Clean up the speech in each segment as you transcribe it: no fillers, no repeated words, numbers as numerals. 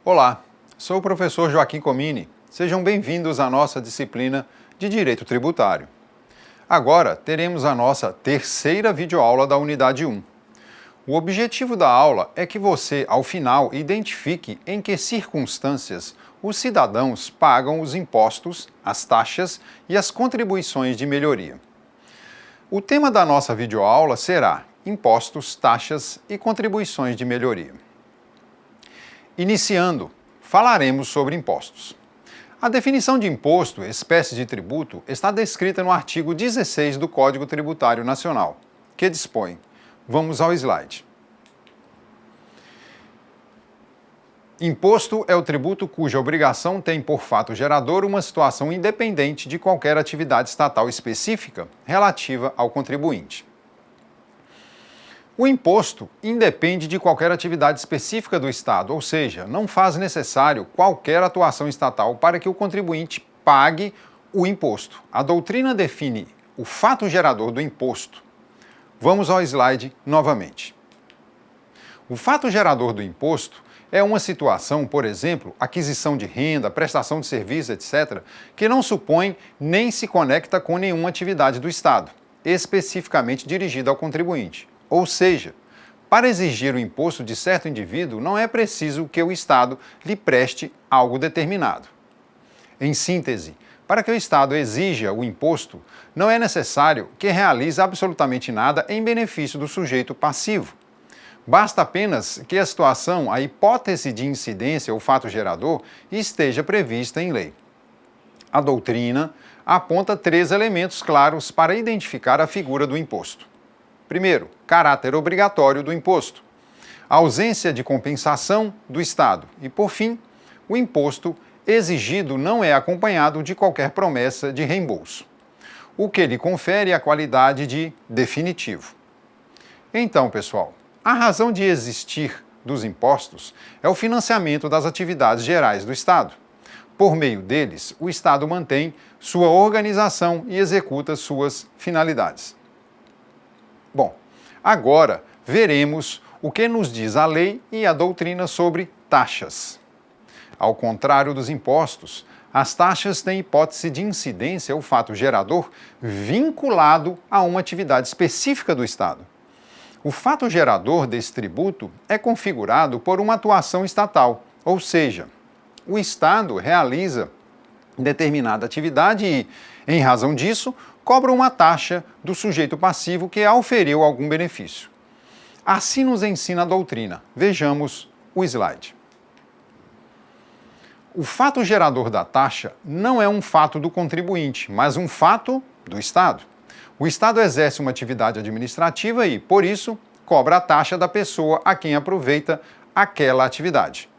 Olá, sou o professor Joaquim Comini. Sejam bem-vindos à nossa disciplina de Direito Tributário. Agora teremos a nossa terceira videoaula da Unidade 1. O objetivo da aula é que você, ao final, identifique em que circunstâncias os cidadãos pagam os impostos, as taxas e as contribuições de melhoria. O tema da nossa videoaula será Impostos, Taxas e Contribuições de Melhoria. Iniciando, falaremos sobre impostos. A definição de imposto, espécie de tributo, está descrita no artigo 16 do Código Tributário Nacional, que dispõe. Vamos ao slide. Imposto é o tributo cuja obrigação tem por fato gerador uma situação independente de qualquer atividade estatal específica relativa ao contribuinte. O imposto independe de qualquer atividade específica do Estado, ou seja, não faz necessário qualquer atuação estatal para que o contribuinte pague o imposto. A doutrina define o fato gerador do imposto. Vamos ao slide novamente. O fato gerador do imposto é uma situação, por exemplo, aquisição de renda, prestação de serviço, etc., que não supõe nem se conecta com nenhuma atividade do Estado, especificamente dirigida ao contribuinte. Ou seja, para exigir o imposto de certo indivíduo, não é preciso que o Estado lhe preste algo determinado. Em síntese, para que o Estado exija o imposto, não é necessário que realize absolutamente nada em benefício do sujeito passivo. Basta apenas que a situação, a hipótese de incidência ou fato gerador, esteja prevista em lei. A doutrina aponta 3 elementos claros para identificar a figura do imposto. Primeiro, caráter obrigatório do imposto. A ausência de compensação do Estado. E, por fim, o imposto exigido não é acompanhado de qualquer promessa de reembolso, o que lhe confere a qualidade de definitivo. Então, pessoal, a razão de existir dos impostos é o financiamento das atividades gerais do Estado. Por meio deles, o Estado mantém sua organização e executa suas finalidades. Bom, agora veremos o que nos diz a lei e a doutrina sobre taxas. Ao contrário dos impostos, as taxas têm hipótese de incidência ou fato gerador vinculado a uma atividade específica do Estado. O fato gerador desse tributo é configurado por uma atuação estatal, ou seja, o Estado realiza determinada atividade e, em razão disso, cobra uma taxa do sujeito passivo que auferiu algum benefício. Assim nos ensina a doutrina. Vejamos o slide. O fato gerador da taxa não é um fato do contribuinte, mas um fato do Estado. O Estado exerce uma atividade administrativa e, por isso, cobra a taxa da pessoa a quem aproveita aquela atividade.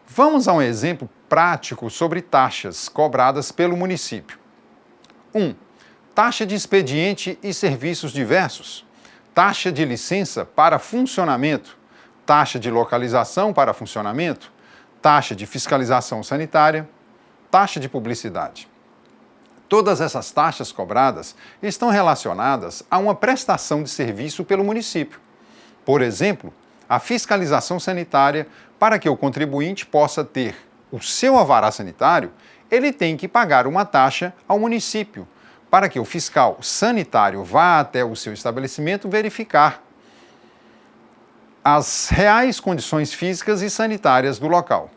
Vamos a um exemplo prático sobre taxas cobradas pelo município. 1. Taxa de expediente e serviços diversos. Taxa de licença para funcionamento. Taxa de localização para funcionamento. Taxa de fiscalização sanitária. Taxa de publicidade. Todas essas taxas cobradas estão relacionadas a uma prestação de serviço pelo município. Por exemplo, a fiscalização sanitária, para que o contribuinte possa ter o seu alvará sanitário, ele tem que pagar uma taxa ao município, para que o fiscal sanitário vá até o seu estabelecimento verificar as reais condições físicas e sanitárias do local.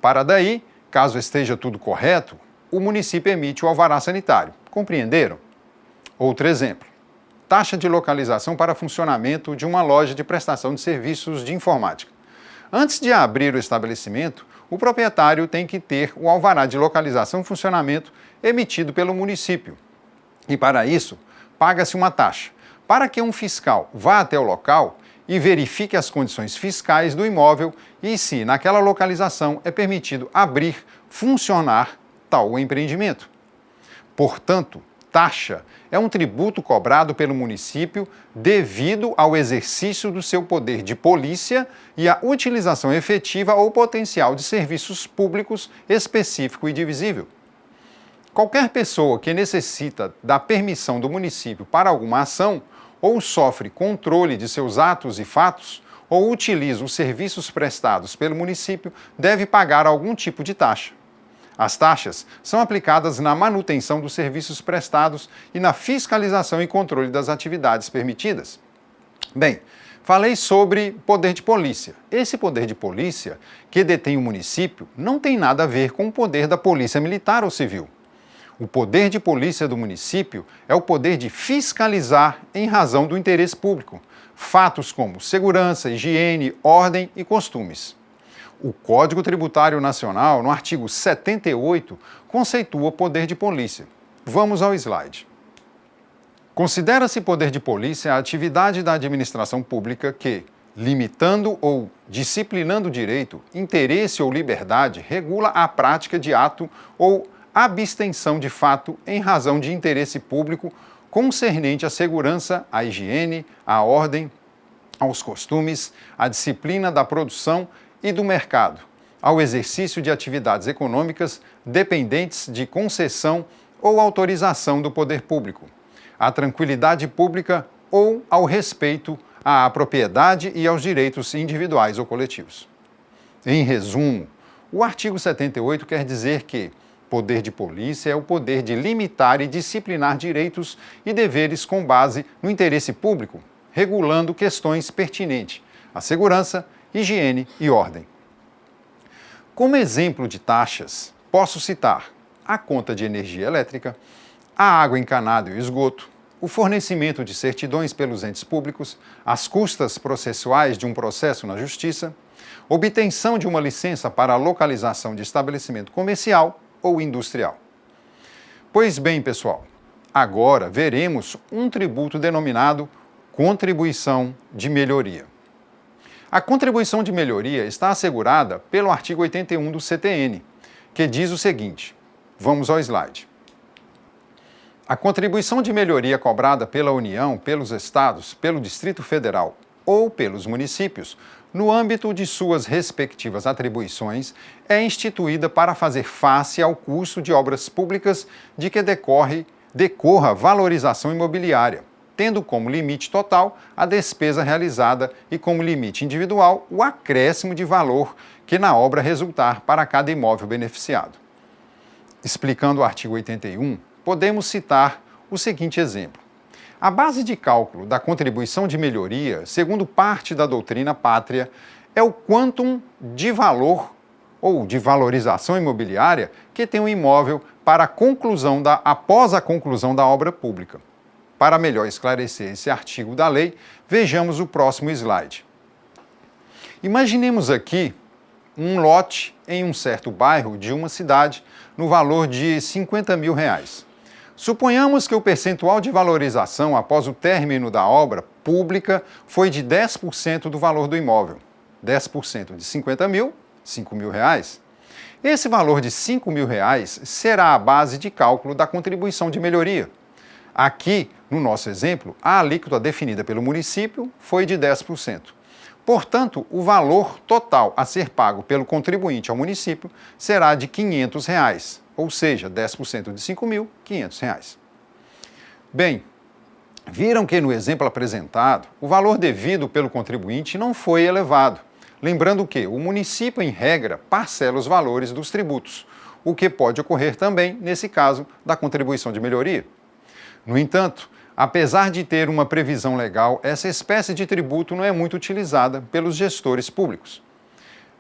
Para daí, caso esteja tudo correto, o município emite o alvará sanitário. Compreenderam? Outro exemplo. Taxa de localização para funcionamento de uma loja de prestação de serviços de informática. Antes de abrir o estabelecimento, o proprietário tem que ter o alvará de localização e funcionamento emitido pelo município. E para isso, paga-se uma taxa, para que um fiscal vá até o local e verifique as condições fiscais do imóvel e se naquela localização é permitido abrir, funcionar tal empreendimento. Portanto, taxa é um tributo cobrado pelo município devido ao exercício do seu poder de polícia e à utilização efetiva ou potencial de serviços públicos específico e divisível. Qualquer pessoa que necessita da permissão do município para alguma ação ou sofre controle de seus atos e fatos, ou utiliza os serviços prestados pelo município deve pagar algum tipo de taxa. As taxas são aplicadas na manutenção dos serviços prestados e na fiscalização e controle das atividades permitidas. Bem, falei sobre poder de polícia. Esse poder de polícia que detém o município não tem nada a ver com o poder da polícia militar ou civil. O poder de polícia do município é o poder de fiscalizar em razão do interesse público, fatos como segurança, higiene, ordem e costumes. O Código Tributário Nacional, no artigo 78, conceitua poder de polícia. Vamos ao slide. Considera-se poder de polícia a atividade da administração pública que, limitando ou disciplinando direito, interesse ou liberdade, regula a prática de ato ou abstenção de fato em razão de interesse público concernente à segurança, à higiene, à ordem, aos costumes, à disciplina da produção e do mercado, ao exercício de atividades econômicas dependentes de concessão ou autorização do poder público, à tranquilidade pública ou ao respeito à propriedade e aos direitos individuais ou coletivos. Em resumo, o artigo 78 quer dizer que poder de polícia é o poder de limitar e disciplinar direitos e deveres com base no interesse público, regulando questões pertinentes à segurança, higiene e ordem. Como exemplo de taxas, posso citar a conta de energia elétrica, a água encanada e o esgoto, o fornecimento de certidões pelos entes públicos, as custas processuais de um processo na justiça, obtenção de uma licença para a localização de estabelecimento comercial ou industrial. Pois bem, pessoal, agora veremos um tributo denominado contribuição de melhoria. A contribuição de melhoria está assegurada pelo artigo 81 do CTN, que diz o seguinte, vamos ao slide. A contribuição de melhoria cobrada pela União, pelos Estados, pelo Distrito Federal ou pelos municípios, no âmbito de suas respectivas atribuições, é instituída para fazer face ao custo de obras públicas de que decorra valorização imobiliária, tendo como limite total a despesa realizada e como limite individual o acréscimo de valor que na obra resultar para cada imóvel beneficiado. Explicando o artigo 81, podemos citar o seguinte exemplo. A base de cálculo da contribuição de melhoria, segundo parte da doutrina pátria, é o quantum de valor ou de valorização imobiliária que tem um imóvel após a conclusão da obra pública. Para melhor esclarecer esse artigo da lei, vejamos o próximo slide. Imaginemos aqui um lote em um certo bairro de uma cidade no valor de R$50 mil. Suponhamos que o percentual de valorização após o término da obra pública foi de 10% do valor do imóvel. 10% de 50 mil, R$5 mil. Esse valor de R$5 mil será a base de cálculo da contribuição de melhoria. Aqui, no nosso exemplo, a alíquota definida pelo município foi de 10%. Portanto, o valor total a ser pago pelo contribuinte ao município será de R$500, ou seja, 10% de R$5 mil, R$500. Bem, viram que no exemplo apresentado, o valor devido pelo contribuinte não foi elevado. Lembrando que o município, em regra, parcela os valores dos tributos, o que pode ocorrer também, nesse caso, da contribuição de melhoria. No entanto, apesar de ter uma previsão legal, essa espécie de tributo não é muito utilizada pelos gestores públicos.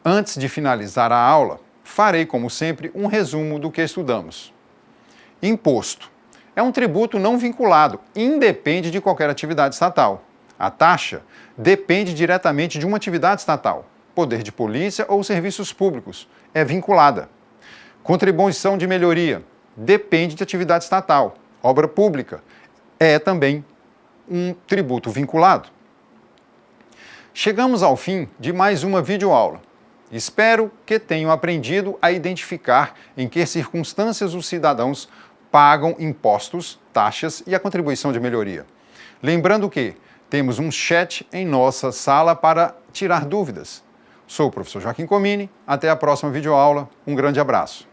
Antes de finalizar a aula, farei, como sempre, um resumo do que estudamos. Imposto. É um tributo não vinculado, independe de qualquer atividade estatal. A taxa depende diretamente de uma atividade estatal, poder de polícia ou serviços públicos, é vinculada. Contribuição de melhoria depende de atividade estatal, obra pública, é também um tributo vinculado. Chegamos ao fim de mais uma videoaula. Espero que tenham aprendido a identificar em que circunstâncias os cidadãos pagam impostos, taxas e a contribuição de melhoria. Lembrando que temos um chat em nossa sala para tirar dúvidas. Sou o professor Joaquim Comini, até a próxima videoaula, um grande abraço.